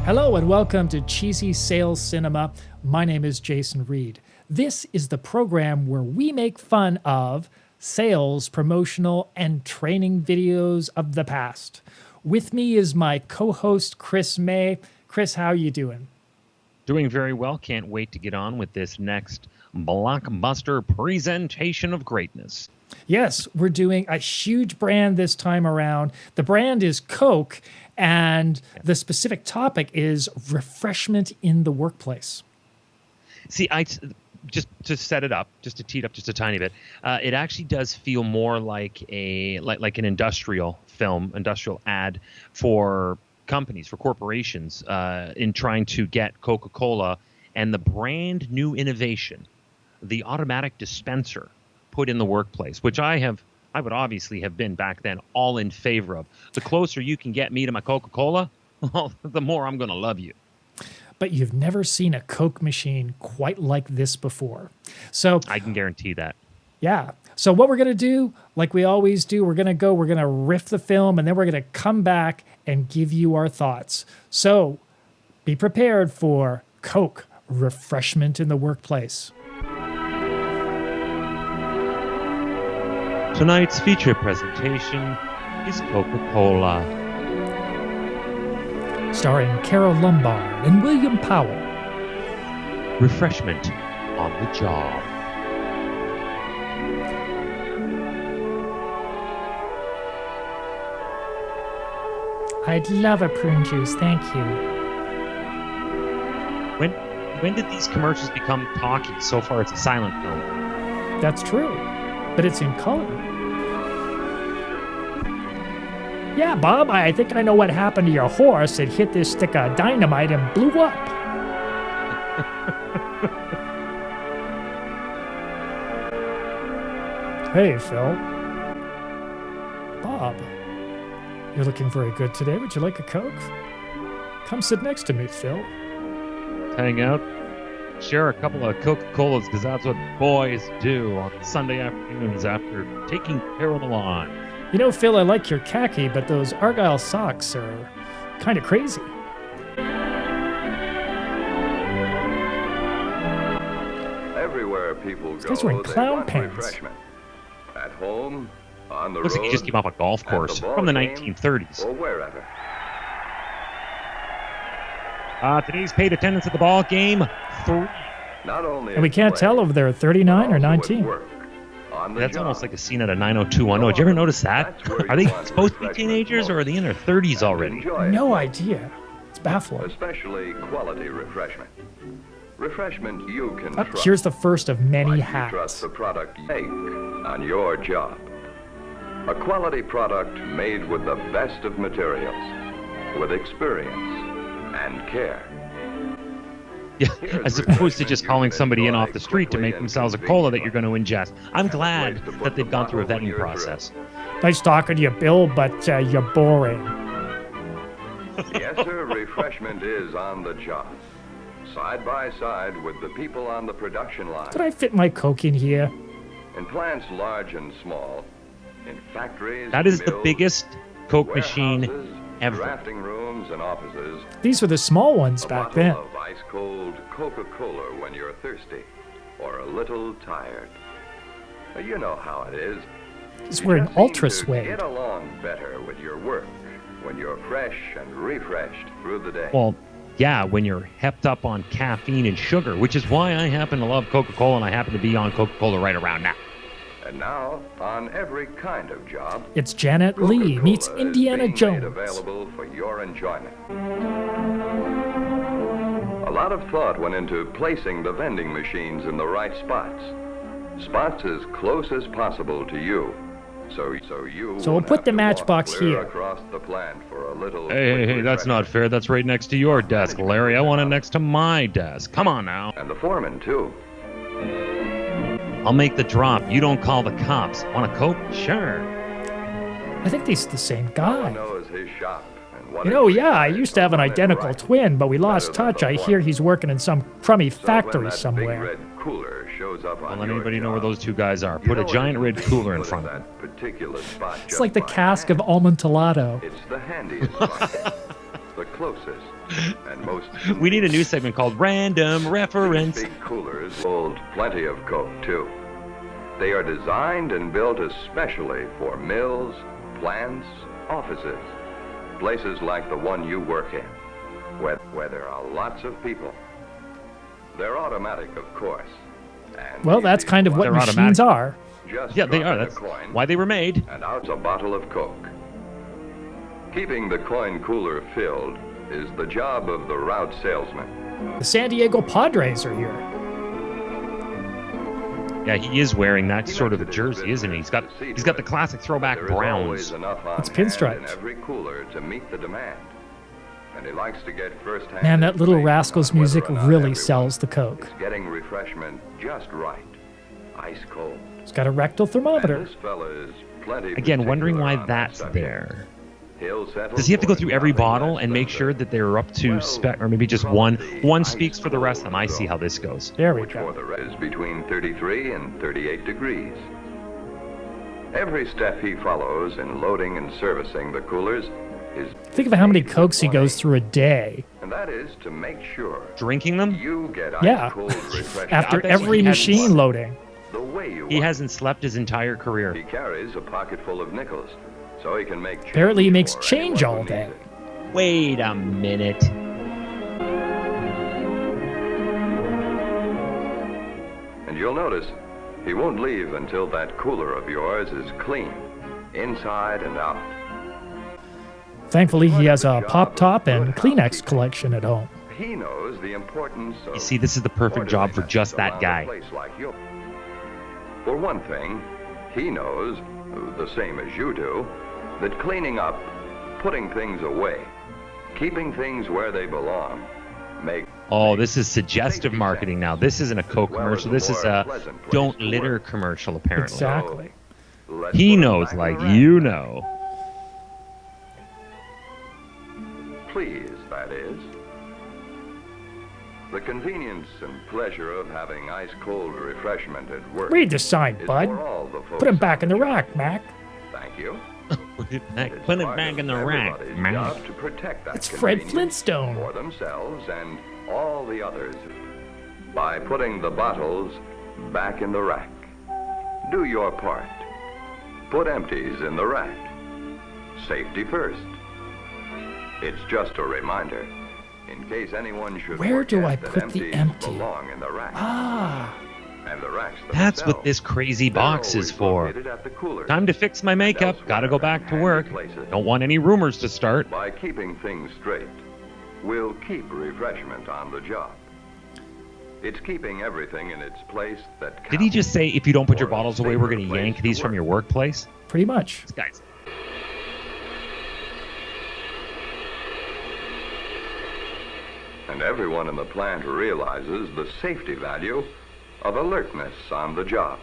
Hello and welcome to Cheezy Sales Cinema. My name is Jason Reid. This is the program where we make fun of sales, promotional, and training videos of the past. With me is my co-host, Chris May. Chris, how are you doing? Doing very well. Can't wait to get on with this next blockbuster presentation of greatness. Yes, we're doing a huge brand this time around. The brand is Coke, and the specific topic is refreshment in the workplace. See, just to set it up, just to tee it up just a tiny bit, it actually does feel more like an industrial film, industrial ad for companies, for corporations, in trying to get Coca-Cola and the brand new innovation, the automatic dispenser, put in the workplace, which I would obviously have been back then all in favor of. The closer you can get me to my Coca-Cola, well, the more I'm going to love you. But you've never seen a Coke machine quite like this before. So I can guarantee that. Yeah. So what we're going to do, like we always do, we're going to riff the film, and then we're going to come back and give you our thoughts. So be prepared for Coke, refreshment in the workplace. Tonight's feature presentation is Coca-Cola. Starring Carol Lombard and William Powell. Refreshment on the job. I'd love a prune juice, thank you. When did these commercials become talkie? So far it's a silent film. That's true, but it's in color. Yeah, Bob, I think I know what happened to your horse. It hit this stick of dynamite and blew up. Hey, Phil. Bob, you're looking very good today. Would you like a Coke? Come sit next to me, Phil. Hang out, share a couple of Coca-Colas, because that's what boys do on Sunday afternoons after taking care of the lawn. You know, Phil, I like your khaki, but those Argyle socks are kind of crazy. Everywhere people go, These guys are wearing clown pants. Refreshment. At home, on the Looks road, like he just came off a golf course from the 1930s. or wherever. Today's paid attendance at the ball game, 3. Not only And we can't tell if they're 39 or 19. That's almost like a scene out of 90210. Did you ever notice that? Are they supposed to be teenagers, or are they in their 30s already? No idea. It's baffling. Especially quality refreshment. Refreshment you can Up trust. here's the first of many Like you trust hats. the product you make on your job. A quality product made with the best of materials, with experience and care. Yeah, as opposed to just calling somebody in off the street to make themselves a cola that you're going to ingest. I'm glad that they've gone through a vetting process. Nice talking to you, Bill, but you're boring. Yes, sir, refreshment is on the job. Side by side with the people on the production line. Could I fit my Coke in here? In plants large and small, in factories, That is the mills, biggest Coke machine warehouses, ever. drafting rooms and offices. These were the small ones A back bottle then. of ice-cold Coca-Cola when you're thirsty or a little tired. You know how it is. He's You wearing just seem Ultra to Suede. Get along better with your work when you're fresh and refreshed through the day. Well, yeah, when you're hepped up on caffeine and sugar, which is why I happen to love Coca-Cola, and I happen to be on Coca-Cola right around now. And now, on every kind of job, It's Janet Leigh meets Coca-Cola is Indiana being made Jones. available for your enjoyment. A lot of thought went into placing the vending machines in the right spots. Spots as close as possible to you. So you So we'll won't put have the to matchbox walk clear here. across the plant for a little Hey, that's not fair. That's right next to your desk, Larry. I want it next to my desk. Come on now. And the foreman, too. I'll make the drop. You don't call the cops. Want a Coke? Sure. I think he's the same No one guy. knows his shop. And what You know, it yeah, I requires used to have an run it identical right. twin, but we lost Better than touch. I the hear one. he's working in some crummy So when factory that somewhere. Big red cooler shows up Don't on let your anybody know where job, those two guys are. you Put a know giant it's red cooler in easy front to of them. that particular spot It's just like the by cask of hand. Amontillado. It's the handy spot. the closest and most... We need a new segment called Random Reference. These big coolers hold plenty of Coke, too. They are designed and built especially for mills, plants, offices, places like the one you work in, where there are lots of people. They're automatic, of course. And Well, that's kind of what machines are. Yeah, they are. That's why they were made. And out's a bottle of Coke. Keeping the coin cooler filled is the job of the route salesman. The San Diego Padres are here. Yeah, he is wearing that sort of a jersey, isn't he? He's got the classic throwback browns. It's pinstriped. In every cooler to meet the demand. And he likes to get first-hand. Man, that Little information Rascals on whether music or not really everyone sells the Coke. is getting refreshment just right. Ice cold. It's got a rectal And thermometer. this fella is plenty Again, wondering particular why on that that's subject. there. He'll settle Does he have to go for through every nothing bottle less and than make sure the- that they're up to spec, or maybe just one? One speaks for the rest of them. I see how this goes. There we which for go. the rest is between 33 and 38 degrees. Every step he follows in loading and servicing the coolers is... Think of how many Cokes he goes through a day. And that is to make sure Drinking them? you get Yeah. ice-cold refreshment After I bet every he has- machine loading. the way you He want. hasn't slept his entire He career. carries a pocket full of nickels, so he can make change. Apparently he makes for change anyone all who day. needs it. Wait a minute. And you'll notice he won't leave until that cooler of yours is clean, inside and out. Thankfully, he has a Pop Top and Kleenex collection at home. He knows the importance of... You see, this is the perfect job for just that around a guy. place like yours. For one thing, he knows, the same as you do, that cleaning up, putting things away, keeping things where they belong, make... Oh, this is suggestive marketing now. This isn't a Coke commercial. This is a don't litter commercial, apparently. Exactly. Let's He put 'em knows back in like the rack. you know. Please, that is. The convenience and pleasure of having ice-cold refreshment at work. Read the sign, is bud. for all the folks Put him back on in the job. rack, Mac. Thank you. Put it back, It's put it part back of in the rack, everybody's man. job to protect that It's Fred convenience Flintstone. for themselves and all the others by putting the bottles back in the rack. Do your part. Put empties in the rack. Safety first. It's just a reminder, in case anyone should Where do forget I that put the empties empty? belong in the rack. Ah, And the racks That's what themselves, this crazy they're box is always for. located at the coolers. Time to fix my makeup. Gotta go back to work. Places. Don't want any rumors to start. By keeping things straight, we'll keep refreshment on the job. It's keeping everything in its place that counts. Did he just say if you don't put your For a bottles away, we're safer gonna place yank to these from work. your workplace? pretty much. This guy's And everyone in the plant realizes the safety value of alertness on the job.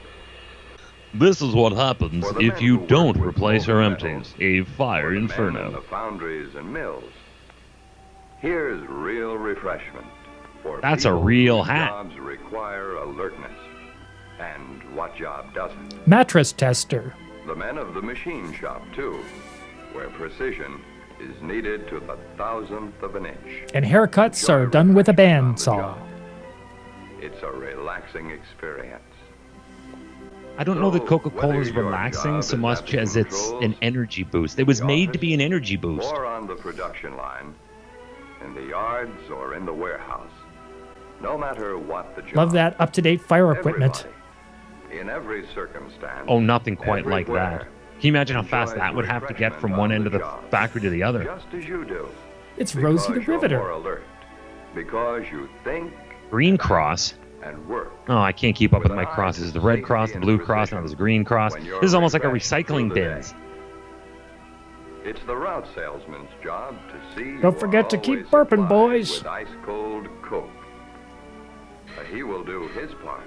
This is what happens For the if men you who work don't with replace our molten empties. metals, A fire For the men in inferno. the foundries and mills, here's real refreshment. For That's a people real whose hat. Jobs require alertness. And what job doesn't? Mattress tester. The men of the machine shop, too, where precision is needed to the thousandth of an inch. And haircuts are done with a bandsaw. It's a relaxing experience. I don't know that So, Coca-Cola is whether your relaxing job so is much at the as it's controls, an energy boost. It was the made to office, be an energy boost. Or on the production line, in the yards or in the warehouse. No matter what the job. Love that up-to-date fire equipment. Everybody, in every circumstance. Oh, nothing quite like that. everywhere, Can you imagine how fast enjoys that would have to get from refreshment one on end of the job, factory to the other? Just as you do. It's Rosie the Because you're more Riveter. alert. Because you think Green Cross. and work. Oh, I can't keep up with With my an eye crosses. to The red safety cross, the and blue cross, now precision there's a green cross. when you're This is almost like a refreshed recycling through the day. bins. It's the route salesman's job to see. Don't you forget are to keep always burping, supplied boys. With ice cold Coke. He will do his part,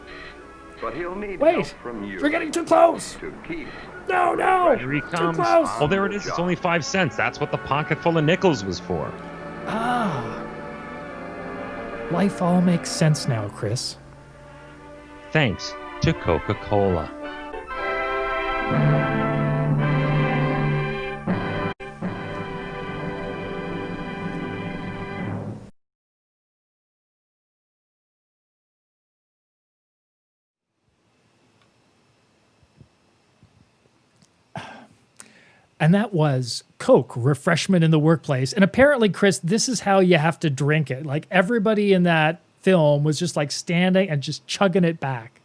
but he'll need help Wait, from you. we're getting too close. to keep. No, no, Here he too comes. close. Oh, there it is. It's only 5 cents. That's what the pocket full of nickels was for. Ah. Life all makes sense now, Chris. Thanks to Coca-Cola. And that was Coke, refreshment in the workplace. And apparently, Chris, this is how you have to drink it. Like everybody in that film was just like standing and just chugging it back.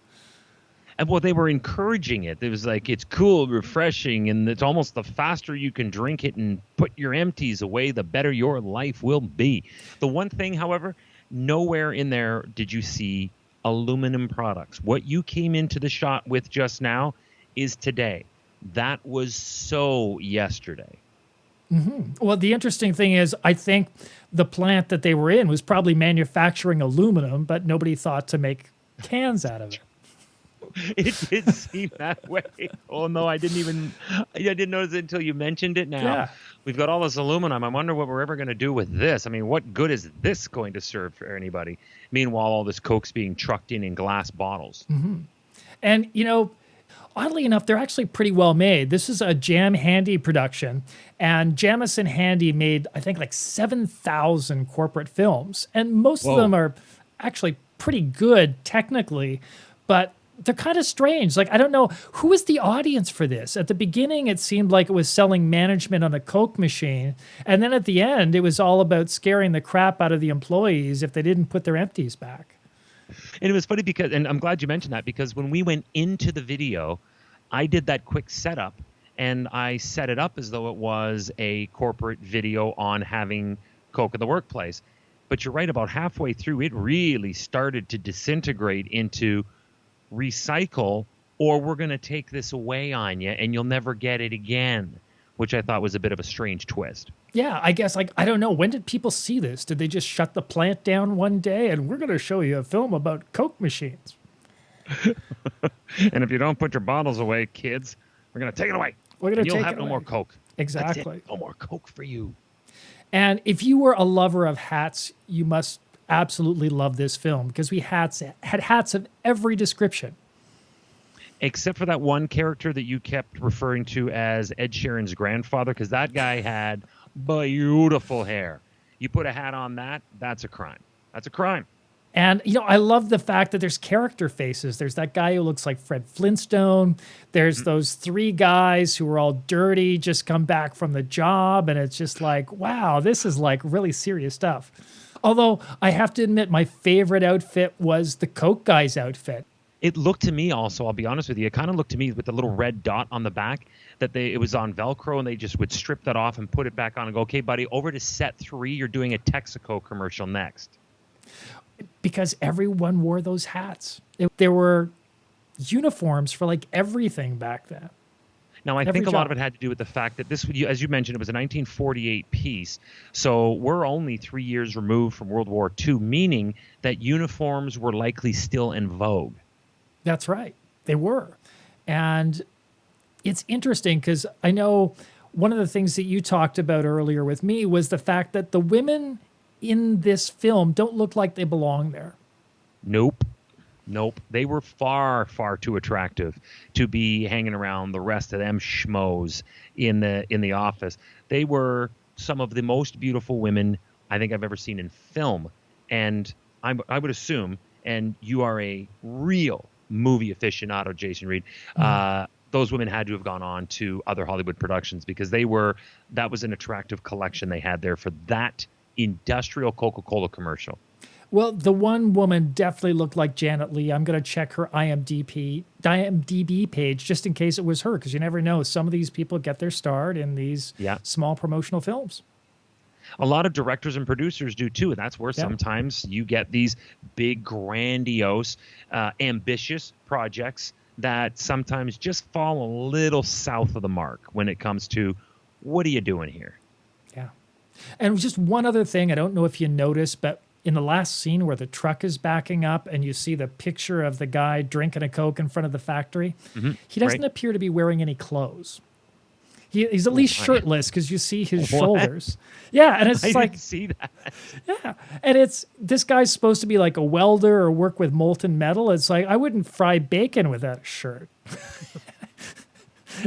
And well, they were encouraging it. It was like, it's cool, refreshing, and it's almost the faster you can drink it and put your empties away, the better your life will be. The one thing, however, nowhere in there did you see aluminum products. What you came into the shot with just now is today. That was so yesterday. Mm-hmm. Well, the interesting thing is, I think the plant that they were in was probably manufacturing aluminum, but nobody thought to make cans out of it. It did seem that way. Oh no, I didn't notice it until you mentioned it now. Yeah. We've got all this aluminum. I wonder what we're ever going to do with this. I mean, what good is this going to serve for anybody? Meanwhile, all this Coke's being trucked in glass bottles. Mm-hmm. And, you know, oddly enough, they're actually pretty well made. This is a Jam Handy production, and Jamison Handy made, I think, like 7,000 corporate films. And most of them are actually pretty good technically, but they're kind of strange. Like, I don't know, who was the audience for this? At the beginning, it seemed like it was selling management on a Coke machine. And then at the end, it was all about scaring the crap out of the employees if they didn't put their empties back. And it was funny because, and I'm glad you mentioned that, because when we went into the video, I did that quick setup and I set it up as though it was a corporate video on having Coke in the workplace. But you're right, about halfway through, it really started to disintegrate into recycle, or we're going to take this away on you and you'll never get it again, which I thought was a bit of a strange twist. Yeah, I guess, like, I don't know. When did people see this? Did they just shut the plant down one day and we're going to show you a film about Coke machines? And if you don't put your bottles away, kids, we're going to take it away. We're going to You'll take have it no away. more Coke. Exactly. That's it. No more Coke for you. And if you were a lover of hats, you must absolutely love this film because we had hats of every description. Except for that one character that you kept referring to as Ed Sheeran's grandfather, because that guy had beautiful hair. You put a hat on that, that's a crime. That's a crime. And, you know, I love the fact that there's character faces. There's that guy who looks like Fred Flintstone. There's those three guys who are all dirty, just come back from the job. And it's just like, wow, this is like really serious stuff. Although I have to admit, my favorite outfit was the Coke guy's outfit. It looked to me also, I'll be honest with you, it kind of looked to me with the little red dot on the back that it was on Velcro and they just would strip that off and put it back on and go, okay, buddy, over to set 3, you're doing a Texaco commercial next. Because everyone wore those hats. There were uniforms for like everything back then. Now, I think a lot of it had to do with the fact that this, as you mentioned, it was a 1948 piece. So we're only 3 years removed from World War II, meaning that uniforms were likely still in vogue. That's right. They were. And it's interesting because I know one of the things that you talked about earlier with me was the fact that the women in this film don't look like they belong there. Nope. They were far, far too attractive to be hanging around the rest of them schmoes in the office. They were some of the most beautiful women I think I've ever seen in film. And I would assume, and you are a real movie aficionado, Jason Reid, those women had to have gone on to other Hollywood productions because that was an attractive collection they had there for that industrial Coca-Cola commercial. Well, the one woman definitely looked like Janet Leigh. I'm going to check her IMDb page just in case it was her, because you never know. Some of these people get their start in these small promotional films. A lot of directors and producers do too, and that's where sometimes you get these big, grandiose, ambitious projects that sometimes just fall a little south of the mark when it comes to what are you doing here? Yeah. And just one other thing, I don't know if you noticed, but in the last scene where the truck is backing up and you see the picture of the guy drinking a Coke in front of the factory, he doesn't appear to be wearing any clothes. He's at least shirtless because you see his shoulders. Yeah, and it's I like, didn't see that. Yeah, and this guy's supposed to be like a welder or work with molten metal. It's like, I wouldn't fry bacon with that shirt.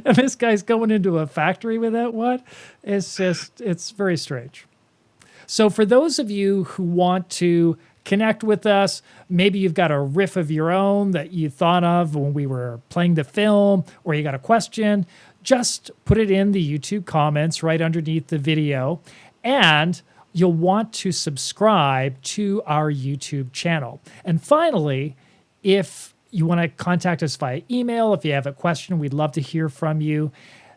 And this guy's going into a factory with that what? It's very strange. So for those of you who want to connect with us, maybe you've got a riff of your own that you thought of when we were playing the film, or you got a question, just put it in the YouTube comments right underneath the video. And you'll want to subscribe to our YouTube channel. And finally, if you want to contact us via email, if you have a question, we'd love to hear from you.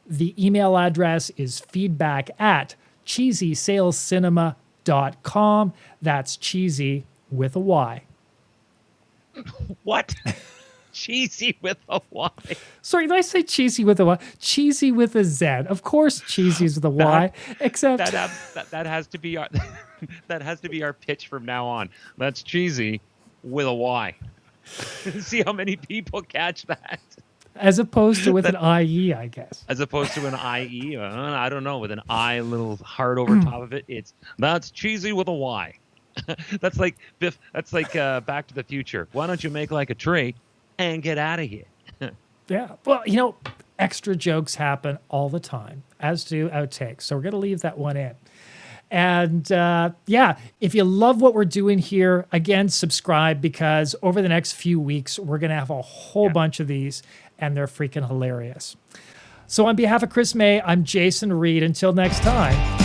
The email address is feedback@cheezysalescinema.com. That's cheesy with a Y. What? Cheesy with a Y. Sorry, did I say cheesy with a Y? Cheesy with a Z. Of course, cheesy is with a Y. Except that has to be our that has to be our pitch from now on. That's cheesy with a Y. See how many people catch that. as opposed to with an IE, I guess. As opposed to an IE, I don't know, with an I little heart over top of it. That's cheesy with a Y. That's like Biff. That's like Back to the Future. Why don't you make like a tree and get out of here? Yeah. Well, you know, extra jokes happen all the time, as do outtakes. So we're going to leave that one in. And yeah, if you love what we're doing here, again, subscribe, because over the next few weeks, we're going to have a whole bunch of these, and they're freaking hilarious. So on behalf of Chris May, I'm Jason Reid. Until next time.